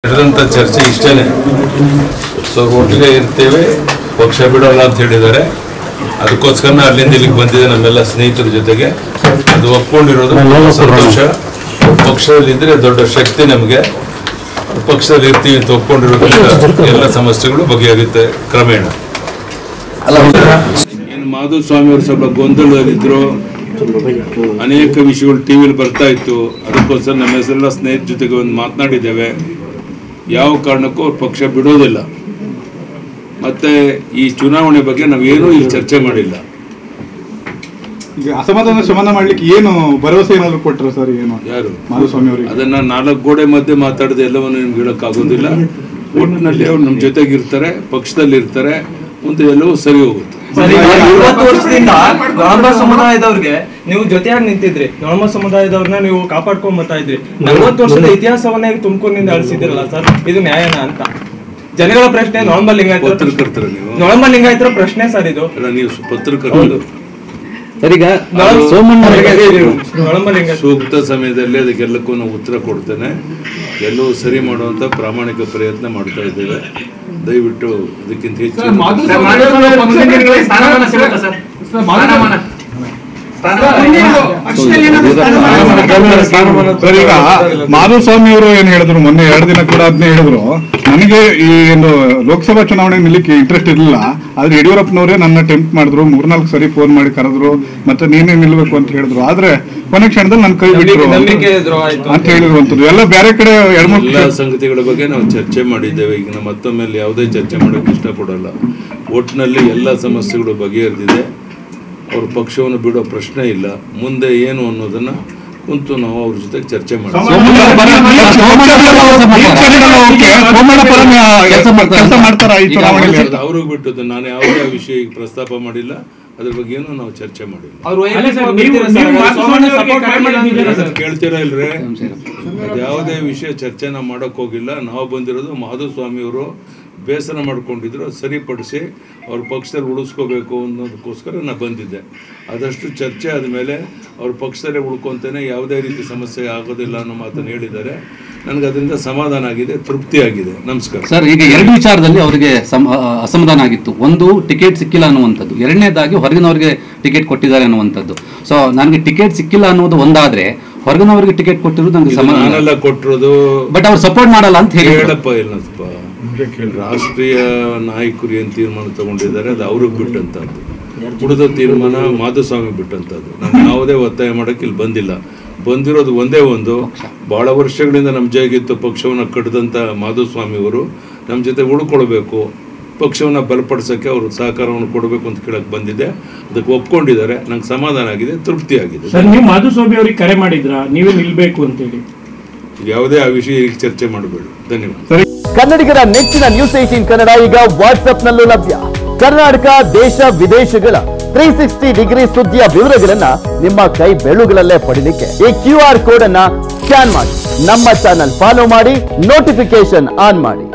ನಡೆದಂತ ಚರ್ಚೆ ಇಷ್ಟೇನೆ. ಸೊ ಒಟ್ಟಿಗೆ ಇರ್ತೇವೆ, ಪಕ್ಷ ಬಿಡೋಲ್ಲ ಅಂತ ಹೇಳಿದ್ದಾರೆ. ಅದಕ್ಕೋಸ್ಕರ ಅಲ್ಲಿಂದ ಇಲ್ಲಿಗೆ ಬಂದಿದೆ ನಮ್ಮೆಲ್ಲ ಸ್ನೇಹಿತರ ಜೊತೆಗೆ. ಅದು ಒಪ್ಕೊಂಡಿರೋದು ಸಂತೋಷ. ಪಕ್ಷದಲ್ಲಿ ಇದ್ರೆ ದೊಡ್ಡ ಶಕ್ತಿ ನಮಗೆ. ಪಕ್ಷದಲ್ಲಿ ಇರ್ತೀವಿ ಅಂತ ಒಪ್ಕೊಂಡಿರೋದ್ರಿಂದ ಎಲ್ಲ ಸಮಸ್ಯೆಗಳು ಬಗೆಹರಿಯುತ್ತೆ ಕ್ರಮೇಣ. ಏನು ಮಾಧುಸ್ವಾಮಿ ಅವರು ಸ್ವಲ್ಪ ಗೊಂದಲದಲ್ಲಿದ್ರು, ಅನೇಕ ವಿಷಯಗಳು ಟಿವಿಲಿ ಬರ್ತಾ ಇತ್ತು. ಅದಕ್ಕೋಸ್ಕರ ನಮ್ಮ ಹೆಸರೆಲ್ಲ ಸ್ನೇಹಿತರ ಜೊತೆಗೆ ಒಂದು ಮಾತನಾಡಿದ್ದೇವೆ. ಯಾವ ಕಾರಣಕ್ಕೂ ಅವ್ರ ಪಕ್ಷ ಬಿಡೋದಿಲ್ಲ. ಮತ್ತೆ ಈ ಚುನಾವಣೆ ಬಗ್ಗೆ ನಾವೇನೂ ಈಗ ಚರ್ಚೆ ಮಾಡಿಲ್ಲ. ಈಗ ಅಸಮಾಧಾನ ಶಮನ ಮಾಡ್ಲಿಕ್ಕೆ ಏನು ಭರವಸೆ ಏನಾದ್ರು ಕೊಟ್ಟರು ಸರ್? ಏನು ಯಾರು ಮಾಧುಸ್ವಾಮಿ ಅವರಿಗೆ? ಅದನ್ನ 4 ಗೋಡೆ ಮಧ್ಯೆ ಮಾತಾಡದೆ ಎಲ್ಲವನ್ನು ನಿಮ್ಗೆ ಹೇಳೋಕ್ಕಾಗೋದಿಲ್ಲ. ಒಟ್ಟಿನಲ್ಲಿ ಅವ್ರು ನಮ್ಮ ಜೊತೆಗೆ ಇರ್ತಾರೆ, ಪಕ್ಷದಲ್ಲಿ ಇರ್ತಾರೆ, ಮುಂದೆ ಎಲ್ಲವೂ ಸರಿ ಹೋಗುತ್ತೆ. 20 ವರ್ಷದಿಂದ ನೊಳಂಬ ಸಮುದಾಯದವ್ರಿಗೆ ನೀವು ಜೊತೆಯಾಗಿ ನಿಂತಿದ್ರಿ, ನೊಳಂಬ ಸಮುದಾಯದವ್ರನ್ನ ನೀವು ಕಾಪಾಡ್ಕೊಂಡ್ ಬರ್ತಾ ಇದ್ರಿ. 40 ವರ್ಷದ ಇತಿಹಾಸವನ್ನ ತುಮಕೂರಿನಿಂದ ಅಳಿಸಿದಿರಲ್ಲ ಸರ್, ಇದು ನ್ಯಾಯನ ಅಂತ ಜನಗಳ ಪ್ರಶ್ನೆ. ನೊಳಂಬ ಪತ್ರಕರ್ತರ ನೀವು, ನೊಳಂಬ ಲಿಂಗಾಯತರ ಪ್ರಶ್ನೆ ಸರ್ ಇದು. ನೀವು ಪತ್ರಕರ್ತರು ಸರಿಗ ಸೂಕ್ತ ಸಮಯದಲ್ಲಿ ಅದಕ್ಕೆಲ್ಲಕ್ಕೂ ನಾವು ಉತ್ತರ ಕೊಡ್ತೇನೆ. ಎಲ್ಲವೂ ಸರಿ ಮಾಡುವಂತ ಪ್ರಾಮಾಣಿಕ ಪ್ರಯತ್ನ ಮಾಡ್ತಾ ಇದ್ದೇವೆ. ದಯವಿಟ್ಟು ಅದಕ್ಕಿಂತ ಹೆಚ್ಚು ಈಗ ಮಾಧುಸ್ವಾಮಿ ಅವರು ಏನ್ ಹೇಳಿದ್ರು ಮೊನ್ನೆ 2 ದಿನ ಕೂಡ ಅದನ್ನೇ ಹೇಳಿದ್ರು, ನನಗೆ ಈ ಒಂದು ಲೋಕಸಭಾ ಚುನಾವಣೆ ನಿಲ್ಲಕ್ಕೆ ಇಂಟ್ರೆಸ್ಟ್ ಇರಲಿಲ್ಲ, ಆದ್ರೆ ಯಡಿಯೂರಪ್ಪನವರೇ ನನ್ನ ಟೆಂಪ್ಟ್ ಮಾಡಿದ್ರು, 3-4 ಸರಿ ಫೋನ್ ಮಾಡಿ ಕರೆದ್ರು, ಮತ್ತೆ ನೀನೇ ನಿಲ್ಬೇಕು ಅಂತ ಹೇಳಿದ್ರು. ಆದ್ರೆ ಕೊನೆ ಕ್ಷಣದಲ್ಲಿ ನನ್ನ ಕೈ ಬಿಟ್ಟರು ಅಂತ ಹೇಳಿರುವಂತದ್ದು ಎಲ್ಲ ಬೇರೆ ಕಡೆ. ಎಲ್ಲ ಸಂಗತಿಗಳ ಬಗ್ಗೆ ನಾವು ಚರ್ಚೆ ಮಾಡಿದ್ದೇವೆ. ಈಗ ನಮ್ಮ ಮತ್ತೊಮ್ಮೆ ಯಾವುದೇ ಚರ್ಚೆ ಮಾಡೋಕೆ ಇಷ್ಟಪಡಲ್ಲ. ಒಟ್ಟಿನಲ್ಲಿ ಎಲ್ಲ ಸಮಸ್ಯೆಗಳು ಬಗೆಹರಿದಿದೆ. ಅವ್ರ ಪಕ್ಷವನ್ನು ಬಿಡೋ ಪ್ರಶ್ನೆ ಇಲ್ಲ. ಮುಂದೆ ಏನು ಅನ್ನೋದನ್ನ ಕುಂತು ನಾವು ಅವ್ರ ಜೊತೆ ಚರ್ಚೆ ಮಾಡ್ತೀವಿ. ಅವ್ರಿಗೆ ಬಿಟ್ಟದ್ದು, ನಾನು ಯಾವುದೇ ವಿಷಯ ಈಗ ಪ್ರಸ್ತಾಪ ಮಾಡಿಲ್ಲ. ಅದ್ರ ಬಗ್ಗೆ ಏನು ನಾವು ಚರ್ಚೆ ಮಾಡಿಲ್ಲ. ಕೇಳ್ತೀರಾ ಇಲ್ರೇ? ಯಾವುದೇ ವಿಷಯ ಚರ್ಚೆ ನಾವು ಮಾಡೋಕೆ ಹೋಗಿಲ್ಲ. ನಾವು ಬಂದಿರೋದು ಮಾಧುಸ್ವಾಮಿ ಅವರು ಬೇಸರ ಮಾಡ್ಕೊಂಡಿದ್ರು, ಸರಿಪಡಿಸಿ ಅವ್ರ ಪಕ್ಷದಲ್ಲಿ ಉಳಿಸ್ಕೋಬೇಕು ಅನ್ನೋದಕ್ಕೋಸ್ಕರ ನಾನು ಬಂದಿದ್ದೆ. ಆದಷ್ಟು ಚರ್ಚೆ ಆದಮೇಲೆ ಅವ್ರ ಪಕ್ಷದಲ್ಲೇ ಉಳ್ಕೊಂತೇನೆ, ಯಾವುದೇ ರೀತಿ ಸಮಸ್ಯೆ ಆಗೋದಿಲ್ಲ ಅನ್ನೋ ಮಾತನ್ನು ಹೇಳಿದ್ದಾರೆ. ನನಗೆ ಅದರಿಂದ ಸಮಾಧಾನ ಆಗಿದೆ, ತೃಪ್ತಿ ಆಗಿದೆ. ನಮಸ್ಕಾರ ಸರ್. ಈಗ 2 ವಿಚಾರದಲ್ಲಿ ಅವರಿಗೆ ಅಸಮಾಧಾನ ಆಗಿತ್ತು. ಒಂದು, ಟಿಕೆಟ್ ಸಿಕ್ಕಿಲ್ಲ ಅನ್ನುವಂಥದ್ದು. 2ನೇದಾಗಿ ಹೊರಗಿನವರಿಗೆ ಟಿಕೆಟ್ ಕೊಟ್ಟಿದ್ದಾರೆ ಅನ್ನುವಂಥದ್ದು. ಸೊ ನನಗೆ ಟಿಕೆಟ್ ಸಿಕ್ಕಿಲ್ಲ ಅನ್ನೋದು ಒಂದಾದ್ರೆ, ಹೊರಗಿನವರಿಗೆ ಟಿಕೆಟ್ ಕೊಟ್ಟಿರೋದು ನನಗೆ ಸಮಾಧಾನ ಕೊಟ್ಟಿರೋದು. ಬಟ್ ಅವ್ರು ಸಪೋರ್ಟ್ ಮಾಡಲ್ಲ ಅಂತ ಹೇಳಪ್ಪ. ಇಲ್ಲಪ್ಪ, ರಾಷ್ಟ್ರೀಯ ನಾಯಕರು ಏನು ತೀರ್ಮಾನ ತಗೊಂಡಿದ್ದಾರೆ ಅದು ಅವ್ರಿಗೆ ಬಿಟ್ಟಂತದ್ದು. ಉಳಿದ ತೀರ್ಮಾನ ಮಾಧುಸ್ವಾಮಿ ಬಿಟ್ಟಂತದ್ದು. ನಾನು ಯಾವುದೇ ಒತ್ತಾಯ ಮಾಡಕ್ಕೆ ಇಲ್ಲಿ ಬಂದಿಲ್ಲ. ಬಂದಿರೋದು ಒಂದೇ ಒಂದು, ಬಹಳ ವರ್ಷಗಳಿಂದ ನಮ್ಮ ಜೊತೆಗಿತ್ತು ಪಕ್ಷವನ್ನು ಕಟ್ಟಿದಂಥ ಮಾಧುಸ್ವಾಮಿ ಅವರು ನಮ್ಮ ಜೊತೆ ಉಳ್ಕೊಳ್ಬೇಕು, ಪಕ್ಷವನ್ನು ಬಲಪಡಿಸೋಕ್ಕೆ ಅವರು ಸಹಕಾರವನ್ನು ಕೊಡಬೇಕು ಅಂತ ಕೇಳಕ್ಕೆ ಬಂದಿದೆ. ಅದಕ್ಕೆ ಒಪ್ಕೊಂಡಿದ್ದಾರೆ. ನಂಗೆ ಸಮಾಧಾನ ಆಗಿದೆ, ತೃಪ್ತಿ ಆಗಿದೆ. ನೀವು ಮಾಧುಸ್ವಾಮಿ ಅವರಿಗೆ ಕರೆ ಮಾಡಿದ್ರ ನೀವೇ ನಿಲ್ಬೇಕು ಅಂತೇಳಿ? ಯಾವುದೇ ಆ ವಿಷಯ ಈಗ ಚರ್ಚೆ ಮಾಡಬೇಡಿ. ಧನ್ಯವಾದ. ಕನ್ನಡಿಗರ ನೆಚ್ಚಿನ ನ್ಯೂಸ್ 18 ಕನ್ನಡ ಈಗ ವಾಟ್ಸ್ಆಪ್ನಲ್ಲೂ ಲಭ್ಯ. ಕರ್ನಾಟಕ, ದೇಶ ವಿದೇಶಗಳ 360 ಡಿಗ್ರಿ ಸುದ್ದಿಯ ವಿವರಗಳನ್ನ ನಿಮ್ಮ ಕೈ ಬೆರಳುಗಳಲ್ಲೇ ಪಡಿಲಿಕ್ಕೆ ಈ QR ಕೋಡ್ ಅನ್ನ ಸ್ಕ್ಯಾನ್ ಮಾಡಿ, ನಮ್ಮ ಚಾನಲ್ ಫಾಲೋ ಮಾಡಿ, ನೋಟಿಫಿಕೇಶನ್ ಆನ್ ಮಾಡಿ.